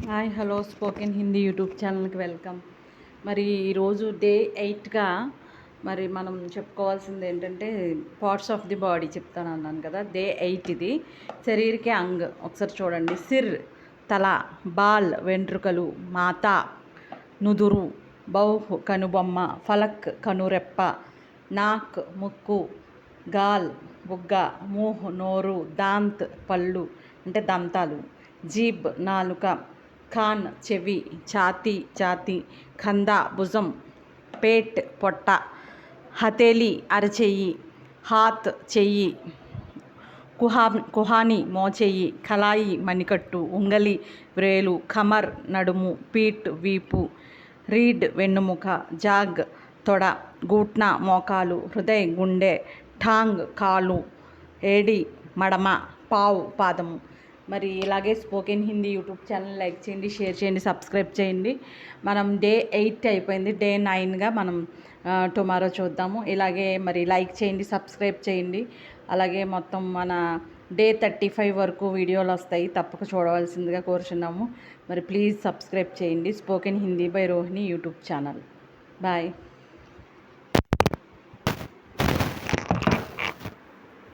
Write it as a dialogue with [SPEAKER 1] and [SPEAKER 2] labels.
[SPEAKER 1] Hi hello spoken Hindi YouTube ఛానల్కి welcome. మరి ఈరోజు డే 8గా మరి మనం చెప్పుకోవాల్సింది ఏంటంటే పార్ట్స్ ఆఫ్ ది బాడీ చెప్తాను అన్నాను కదా. డే 8 ఇది. శరీరకే అంగ్ ఒకసారి చూడండి. సిర్ తల, బాల్ వెంట్రుకలు, మాతా నుదురు, బౌహ్ కనుబొమ్మ, ఫలక్ కనురెప్ప, నాక్ ముక్కు, గాల్ బుగ్గ, మూహ్ నోరు, దాంత్ పళ్ళు అంటే దంతాలు, జీబ్ నాలుక, ఖాన్ చెవి, ఛాతీ ఖందా భుజం, పేట్ పొట్ట, హథేలీ అరచెయ్యి, హాత్ చెయ్యి, కుహాని మోచెయ్యి, కలాయి మణికట్టు, ఉంగలి వ్రేలు, ఖమర్ నడుము, పీట్ వీపు, రీడ్ వెన్నుముక, జాగ్ తొడ, గూట్నా మోకాలు, హృదయ్ గుండె, ఠాంగ్ కాలు, ఏడి మడమ, పావ్ పాదము. మరి ఇలాగే spoken Hindi YouTube channel like చేయండి, షేర్ చేయండి, సబ్స్క్రైబ్ చేయండి. మనం డే 8 అయిపోయింది. డే 9గా మనం టుమారో చూద్దాము. ఇలాగే మరి లైక్ చేయండి, సబ్స్క్రైబ్ చేయండి. అలాగే మొత్తం మన డే 35 వరకు వీడియోలు వస్తాయి, తప్పక చూడవలసిందిగా కోరుచున్నాము. మరి ప్లీజ్ సబ్స్క్రైబ్ చేయండి. Spoken Hindi by Rohini YouTube channel. Bye.